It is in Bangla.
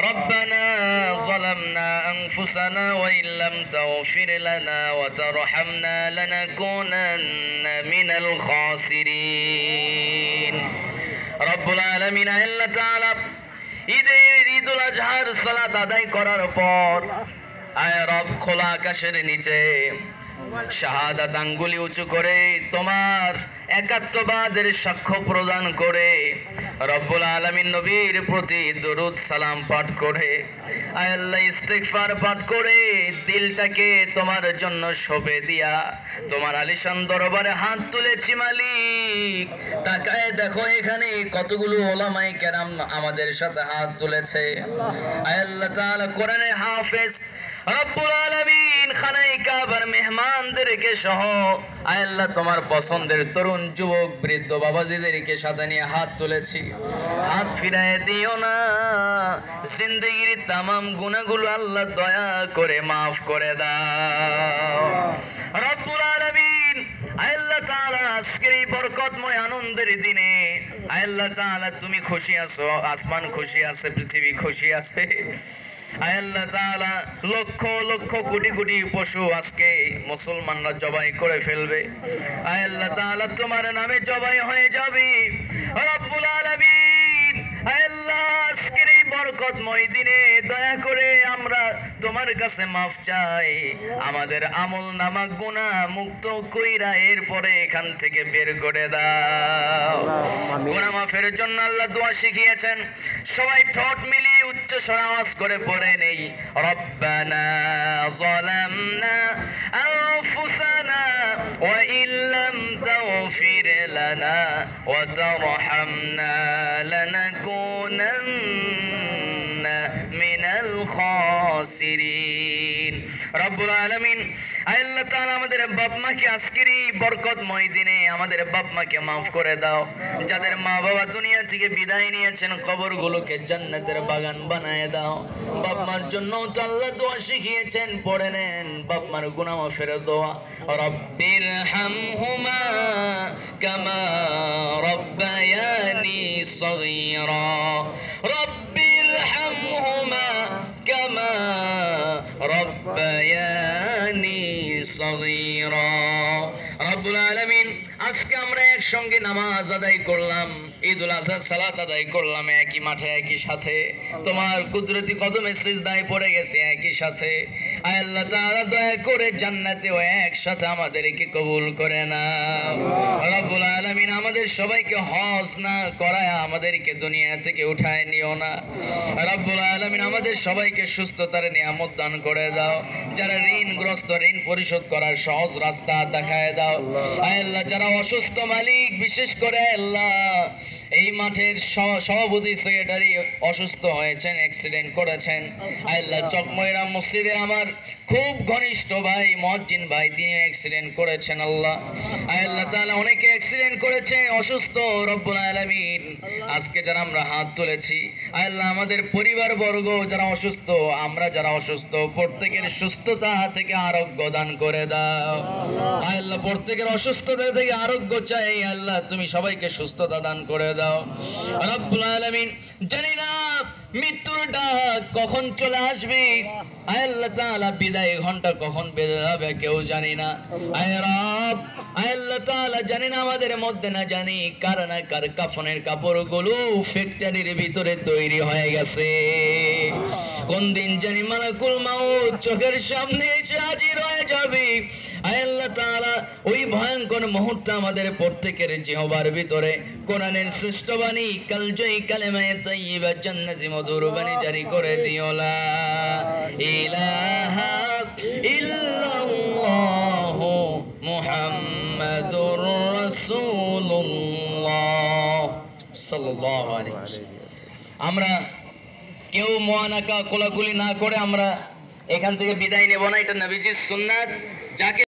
ربنا ظلمنا أنفسنا وإن لم تغفر لنا وترحمنا لنكونن من الخاسرين رب العالمين আল্লাহ তাআলা ঈদুল আজহার সালাত আদায় করার পর আয় রব খোলা আকাশের নিচে শাহাদাত আঙ্গুলি উঁচু করে তোমার একাত্মবাদের সাক্ষ্য প্রদান করে রব্বুল আলামিন নবীর প্রতি দরুদ সালাম পাঠ করে আয় আল্লাহ ইস্তিগফার পাঠ করে দিলটাকে তোমার জন্য সঁপে দিয়া তোমার আলিশান দরবারে হাত তুলেছি মালিক। তাকায় দেখো এখানে কতগুলো উলামায়ে কেরাম আমাদের সাথে হাত তুলেছে। আয় আল্লাহ তাআলা কোরআনের হাফেজ রব্বুল আলামিন খানায়ে কাবার মেহমানদেরকে সহ আয় আল্লাহ তোমার পছন্দের তরুণ যুবক বৃদ্ধ বাবাজিদেরকে সাথে নিয়ে হাত তুলেছি। হাত ফিরায় দিও না, জিন্দেগির তামাম গুনাহগুলো আল্লাহ দয়া করে মাফ করে দাও রব্বুল আলামিন। আয় আল্লাহ তাআলা আজকের এই বরকতময় আনন্দের দিনে আয় আল্লাহ তাআলা তুমি খুশি আছো, আসমান খুশি আছে, পৃথিবী খুশি আছে। আয় আল্লাহ তাআলা লক্ষ লক্ষ কোটি কোটি পশু আজকে মুসলমানরা জবাই করে ফেলবে। আয় আল্লাহ তাআলা তোমার নামে জবাই হয়ে যাবে রব্বুল আলামিন। আয় আল্লাহ আজকের এই বরকতময় দিনে দয়া করে আমরা তোমার কাছে মাফ চাই, আমাদের আমল নামা গুনাহ মুক্ত কইরা এরপরে এখান থেকে বের করে দাও। গুনাহ মাফের জন্য আল্লাহ দোয়া শিখিয়েছেন, সবাই ঠোঁট মিলিয়ে উচ্চ স্বরে আওয়াজ করে পড়ে নেই, রব্বানা যালামনা আনফুসানা ওয়া ইল্লাম তাগফির লানা ওয়া তারহামনা লানাকুনান্না মিনাল খাসিরিন রব্বুল আলামিন। আল্লাহ তাআলা আমাদের বাপ মাকে আজকের এই বরকতময় দিনে আমাদের বাপ মাকে মাফ করে দাও। যাদের মা বাবা দুনিয়া থেকে বিদায় নিয়েছেন কবরগুলোকে জান্নাতের বাগান বানায় দাও। বাপ মার জন্য তো আল্লাহ দোয়া শিখিয়েছেন, পড়ে নেন বাপ মার গুনাহ মাফের দোয়া, রব্বির হামহুমা কামা রব্বায়ানি সগীরা রব্বির হামহুমা কামা রব্বায়ানি সগীরা রব্বুল আলামিন। আজকে আমরা একসঙ্গে নামাজ আদায় করলাম, ঈদুল আজহার সালাত আদায় করলাম একই মাঠে একই সাথে, তোমার কুদরতি কদমে সিজদায় পড়ে গেছে একই সাথে। আয় আল্লাহ তাআলা দয়া করে জান্নাতেও একসাথে আমাদেরকে কবুল করে নাও রব্বুল আলামিন। আমাদের সবাইকে হজ না করায় আমাদেরকে দুনিয়া থেকে উঠায় নিও না রব্বুল আলামিন। আমাদের সবাইকে সুস্থতার নিয়ামত দান করে দাও। যারা ঋণগ্রস্ত ঋণ পরিশোধ করার সহজ রাস্তা দেখায় দাও। আয় আল্লাহ যারা অসুস্থ মালিক, বিশেষ করে আল্লাহ এই মাঠের সভাপতি সেক্রেটারি অসুস্থ হয়েছেন, অ্যাক্সিডেন্ট করেছেন। আল্লাহ চকময়রা মসজিদের আমার খুব ঘনিষ্ঠ ভাই মুয়াজ্জিন ভাই, তিনিও অ্যাক্সিডেন্ট করেছেন। আল্লাহ আল্লাহ তাআলা অনেকে অ্যাক্সিডেন্ট করেছে, অসুস্থ রব্বুল আলামিন। আজকে যারা আমরা হাত তুলেছি আল্লাহ আমাদের পরিবার বর্গ যারা অসুস্থ, আমরা যারা অসুস্থ, প্রত্যেকের সুস্থতা থেকে আরোগ্য দান করে দাও আল্লাহ। প্রত্যেকের অসুস্থতা থেকে আরোগ্য চাই আল্লাহ, তুমি সবাইকে সুস্থতা দান করে দাও রব্বুল আলামিন। জানি না মৃত্যুর ডাক কখন চলে আসবে, আল্লাহ তাআলা বিদায় ঘন্টা কখন বেজে যাবে কেউ জানি না। আয় রব আল্লাহ তাআলা জানি না আমাদের মধ্যে না জানি কার না কার কাফনের কাপড়গুলো ফ্যাক্টরির ভিতরে তৈরি হয়ে গেছে। কোন দিন জানি মালাকুল মাউত চোখের সামনে এসে হাজির হয়ে যাবে। আয় আল্লাহ তাআলা ওই ভয়ঙ্কর মুহূর্তে আমাদের প্রত্যেকের জিহবার ভিতরে কোরআনের শ্রেষ্ঠ বাণী কালজয়ী কালেমায়ে তাইয়্যিবা জান্নাতি মধুর বাণী জারি করে দিও, লা ইলাহা ইল্লাল্লাহু মুহাম্মাদুর রাসূলুল্লাহ সাল্লাল্লাহু আলাইহি ওয়াসাল্লাম। আমরা কেউ মুআনাকা কোলাকুলি না করে আমরা এখান থেকে বিদায় নেব না, এটা নবীজির সুন্নাত। যাকে